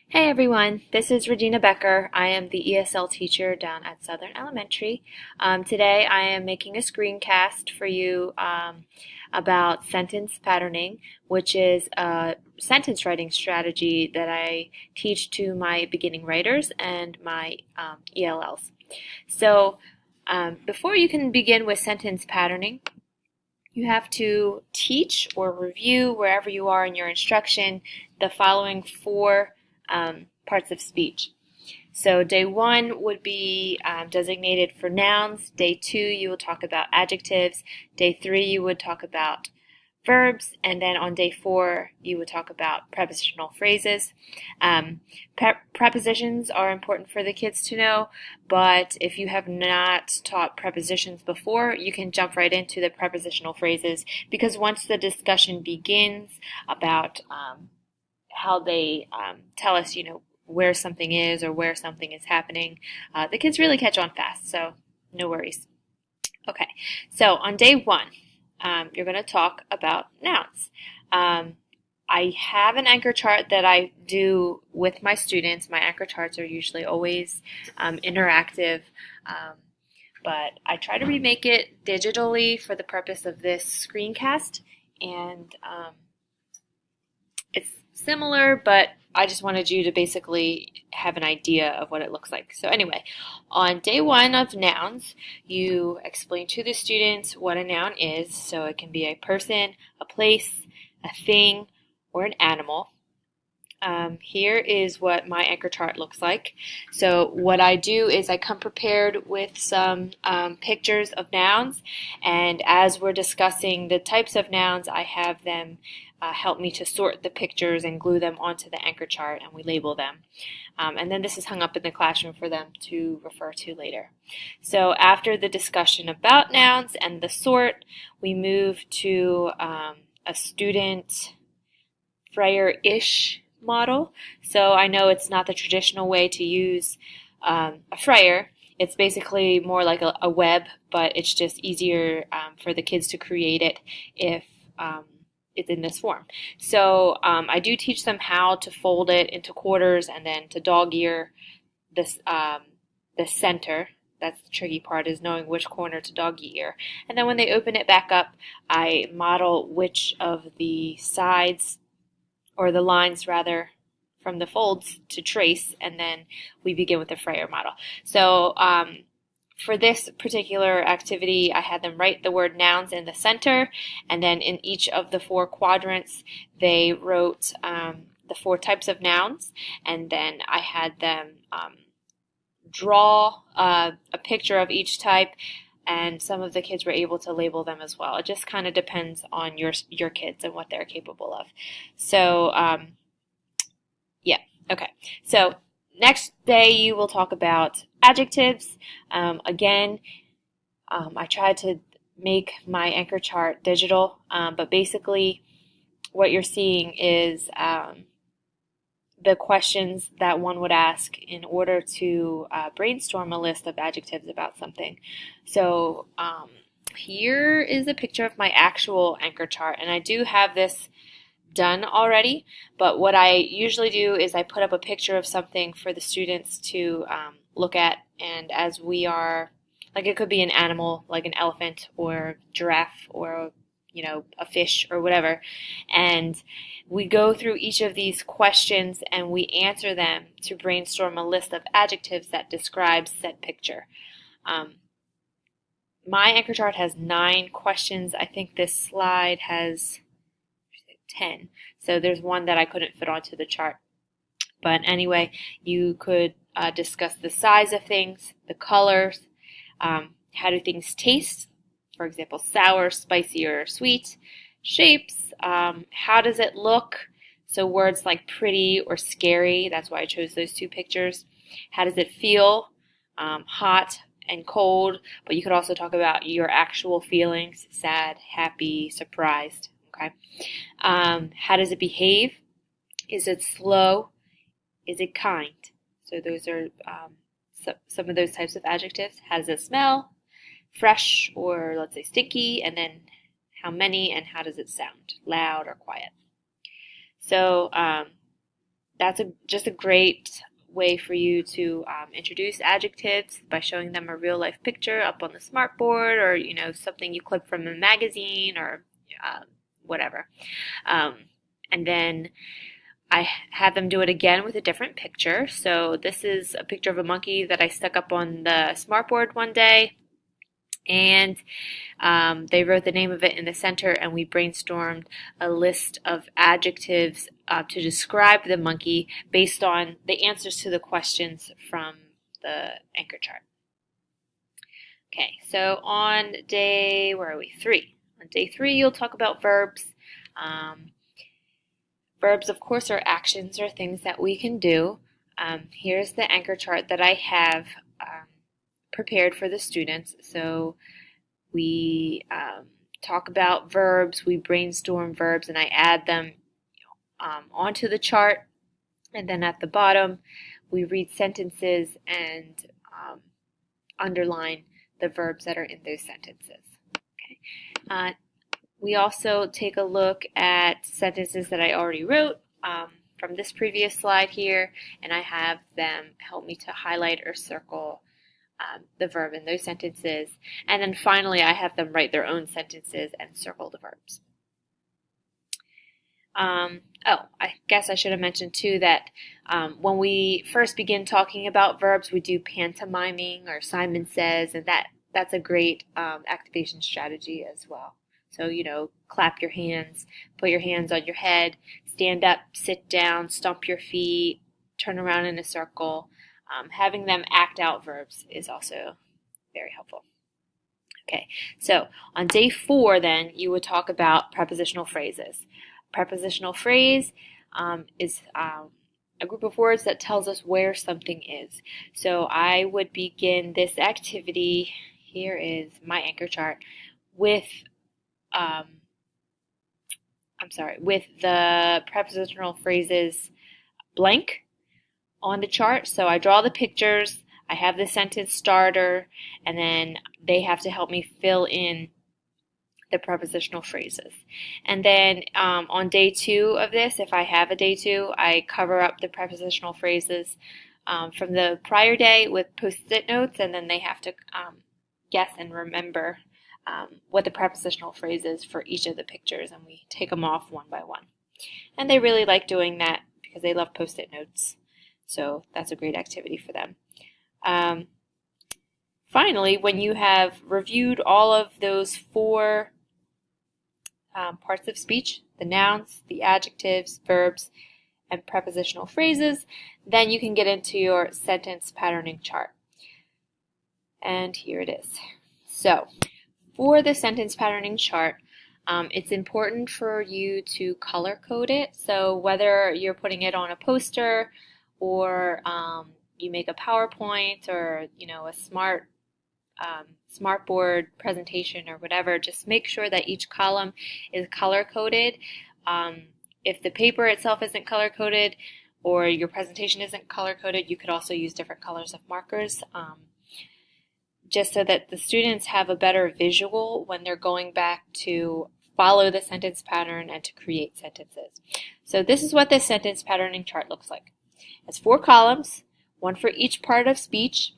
Hey everyone, this is Regina Becker. I am the ESL teacher down at Southern Elementary. Today I am making a screencast for you about sentence patterning, which is a sentence writing strategy that I teach to my beginning writers and my ELLs. So before you can begin with sentence patterning, you have to teach or review wherever you are in your instruction the following four parts of speech. So day one would be designated for nouns. Day two, you will talk about adjectives. Day three, you would talk about verbs. And then on day four, you would talk about prepositional phrases. Prepositions are important for the kids to know, but if you have not taught prepositions before, you can jump right into the prepositional phrases, because once the discussion begins about how they tell us, where something is or where something is happening, the kids really catch on fast, so no worries. Okay, so on day one, you're going to talk about nouns. I have an anchor chart that I do with my students. My anchor charts are usually always interactive, but I try to remake it digitally for the purpose of this screencast, and it's similar, but I just wanted you to basically have an idea of what it looks like. So anyway, on day one of nouns, you explain to the students what a noun is. So it can be a person, a place, a thing, or an animal. Here is what my anchor chart looks like. So what I do is I come prepared with some pictures of nouns, and as we're discussing the types of nouns, I have them help me to sort the pictures and glue them onto the anchor chart, and we label them. And then this is hung up in the classroom for them to refer to later. So after the discussion about nouns and the sort, we move to a student Freyer-ish model. So I know it's not the traditional way to use a Freyer. It's basically more like a web, but it's just easier for the kids to create it if it's in this form. So I do teach them how to fold it into quarters and then to dog ear this the center. That's the tricky part, is knowing which corner to dog ear. And then when they open it back up, I model which of the sides, or the lines rather, from the folds to trace, and then we begin with the Freyer model. So for this particular activity, I had them write the word nouns in the center, and then in each of the four quadrants, they wrote the four types of nouns, and then I had them draw a picture of each type, and some of the kids were able to label them as well. It just kind of depends on your kids and what they're capable of. So, yeah, okay. So next day you will talk about adjectives. Again, I tried to make my anchor chart digital, but basically what you're seeing is the questions that one would ask in order to brainstorm a list of adjectives about something. So here is a picture of my actual anchor chart, and I do have this done already, but what I usually do is I put up a picture of something for the students to look at, and as we are, like, it could be an animal like an elephant or giraffe or a fish or whatever, and we go through each of these questions and we answer them to brainstorm a list of adjectives that describes said picture. My anchor chart has 9 questions. I think this slide has 10, so there's one that I couldn't fit onto the chart. But anyway, you could discuss the size of things, the colors, how do things taste, for example, sour, spicy, or sweet, shapes, how does it look, so words like pretty or scary, that's why I chose those 2 pictures. How does it feel, hot and cold, but you could also talk about your actual feelings, sad, happy, surprised, okay? How does it behave? Is it slow? Is it kind? So those are some of those types of adjectives. How does it smell? Fresh, or let's say stinky, and then how many and how does it sound? Loud or quiet? So that's just a great way for you to introduce adjectives by showing them a real life picture up on the smartboard, or something you clip from a magazine, or whatever. And then I have them do it again with a different picture. So this is a picture of a monkey that I stuck up on the smartboard one day, and they wrote the name of it in the center, and we brainstormed a list of adjectives to describe the monkey based on the answers to the questions from the anchor chart. Okay, so on day, where are we? 3. On day 3, you'll talk about verbs. Verbs, of course, are actions or things that we can do. Here's the anchor chart that I have prepared for the students. So we talk about verbs, we brainstorm verbs, and I add them onto the chart. And then at the bottom, we read sentences and underline the verbs that are in those sentences. Okay. We also take a look at sentences that I already wrote from this previous slide here, and I have them help me to highlight or circle the verb in those sentences. And then finally, I have them write their own sentences and circle the verbs. I guess I should have mentioned too that when we first begin talking about verbs, we do pantomiming, or Simon Says, and that's a great activation strategy as well. So, clap your hands, put your hands on your head, stand up, sit down, stomp your feet, turn around in a circle. Having them act out verbs is also very helpful. Okay, so on day 4 then, you would talk about prepositional phrases. Prepositional phrase is a group of words that tells us where something is. So I would begin this activity, here is my anchor chart, with with the prepositional phrases blank on the chart. So I draw the pictures, I have the sentence starter, and then they have to help me fill in the prepositional phrases. And then on day 2 of this, if I have a day 2, I cover up the prepositional phrases from the prior day with post-it notes, and then they have to guess and remember what the prepositional phrase is for each of the pictures, and we take them off one by one. And they really like doing that because they love post-it notes. So that's a great activity for them. Finally, when you have reviewed all of those 4 parts of speech, the nouns, the adjectives, verbs, and prepositional phrases, then you can get into your sentence patterning chart. And here it is. So, for the sentence patterning chart, it's important for you to color code it. So whether you're putting it on a poster, or you make a PowerPoint, or a smartboard presentation or whatever, just make sure that each column is color coded. If the paper itself isn't color coded, or your presentation isn't color coded, you could also use different colors of markers, just so that the students have a better visual when they're going back to follow the sentence pattern and to create sentences. So this is what this sentence patterning chart looks like. It's 4 columns, one for each part of speech,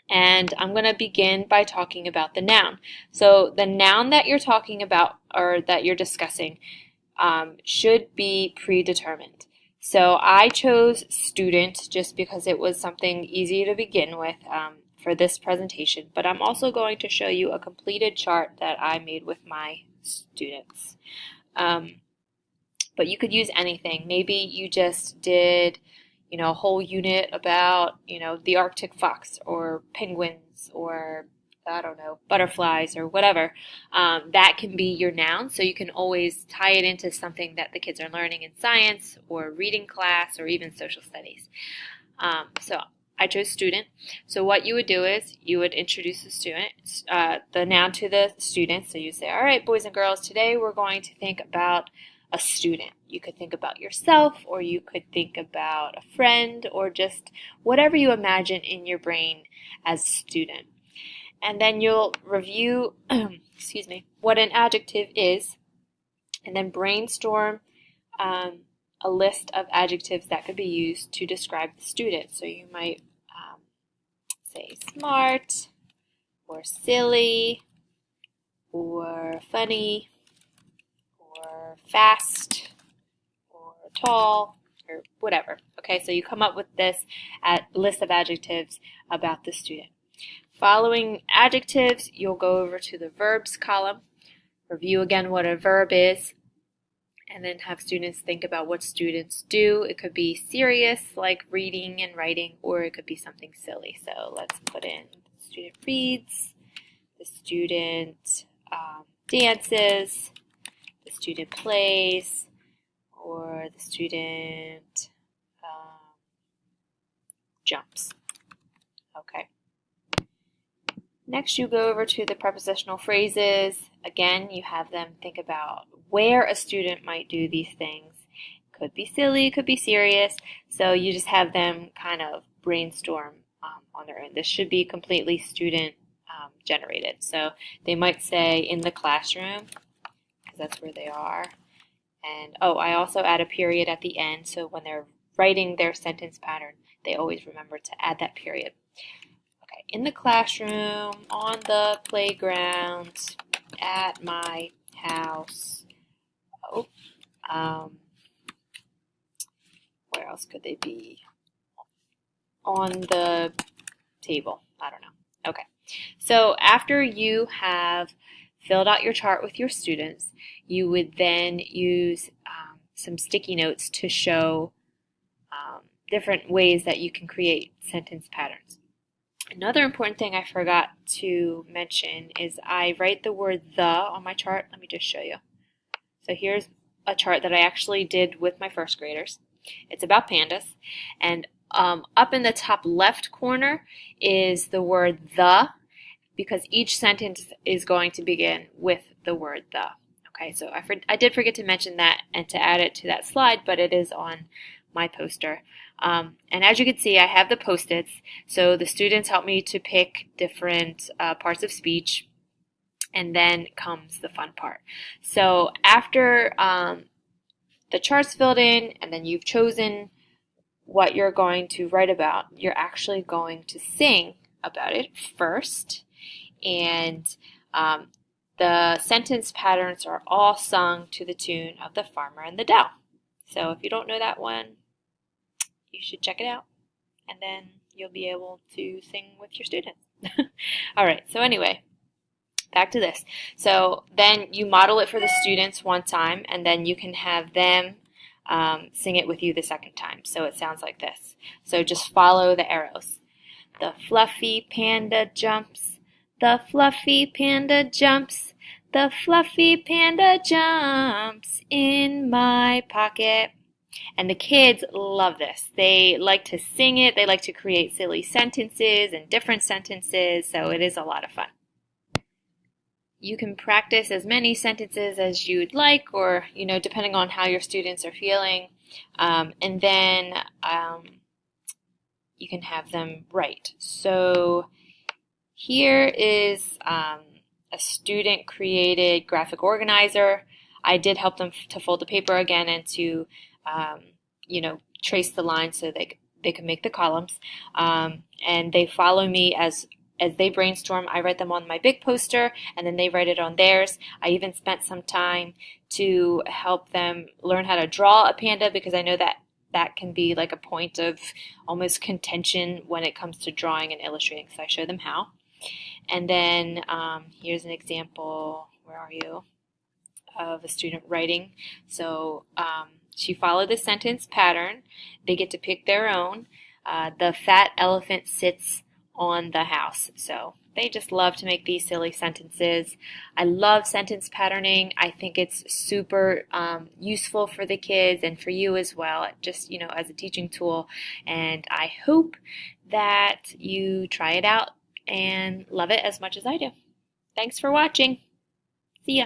and I'm going to begin by talking about the noun. So the noun that you're talking about, or that you're discussing, should be predetermined. So I chose student just because it was something easy to begin with for this presentation, but I'm also going to show you a completed chart that I made with my students. But you could use anything. Maybe you just did a whole unit about, the Arctic fox, or penguins, or I don't know, butterflies, or whatever. That can be your noun, so you can always tie it into something that the kids are learning in science, or reading class, or even social studies. So I chose student. So what you would do is you would introduce the noun to the student. So you say, all right, boys and girls, today we're going to think about a student. You could think about yourself, or you could think about a friend, or just whatever you imagine in your brain as a student. And then you'll review what an adjective is, and then brainstorm a list of adjectives that could be used to describe the student. So you might say smart, or silly, or funny, or fast, or tall, or whatever. Okay, so you come up with this list of adjectives about the student. Following adjectives, you'll go over to the verbs column, review again what a verb is, and then have students think about what students do. It could be serious, like reading and writing, or it could be something silly. So let's put in the student reads, the student dances, the student plays, or the student jumps. Okay. Next, you go over to the prepositional phrases. Again, you have them think about where a student might do these things. Could be silly, could be serious. So you just have them kind of brainstorm on their own. This should be completely student generated. So they might say in the classroom, because that's where they are. And I also add a period at the end, so when they're writing their sentence pattern, they always remember to add that period. Okay, in the classroom, on the playground, at my house. Where else could they be? On the table. I don't know. Okay, so after you have filled out your chart with your students, you would then use some sticky notes to show different ways that you can create sentence patterns. Another important thing I forgot to mention is I write the word the on my chart. Let me just show you. So here's a chart that I actually did with my first graders. It's about pandas, and up in the top left corner is the word the, because each sentence is going to begin with the word the. Okay, so I did forget to mention that and to add it to that slide, but it is on my poster. And as you can see, I have the Post-its, so the students help me to pick different parts of speech, and then comes the fun part. So after the chart's filled in, and then you've chosen what you're going to write about, you're actually going to sing about it first, and the sentence patterns are all sung to the tune of The Farmer and the Dow. So if you don't know that one, you should check it out, and then you'll be able to sing with your students. All right, so anyway, back to this. So then you model it for the students one time, and then you can have them sing it with you the second time. So it sounds like this. So just follow the arrows. The fluffy panda jumps. The fluffy panda jumps. The fluffy panda jumps in my pocket. And the kids love this. They like to sing it. They like to create silly sentences and different sentences. So it is a lot of fun. You can practice as many sentences as you'd like, or, depending on how your students are feeling. And then you can have them write. So here is a student-created graphic organizer. I did help them to fold the paper again and to, trace the lines so they can make the columns. And they follow me as they brainstorm. I write them on my big poster, and then they write it on theirs. I even spent some time to help them learn how to draw a panda, because I know that can be like a point of almost contention when it comes to drawing and illustrating. So I show them how. And then here's an example, where are you, of a student writing. So she followed the sentence pattern. They get to pick their own. The fat elephant sits on the house. So they just love to make these silly sentences. I love sentence patterning. I think it's super useful for the kids and for you as well, just, as a teaching tool. And I hope that you try it out and love it as much as I do. Thanks for watching. See ya.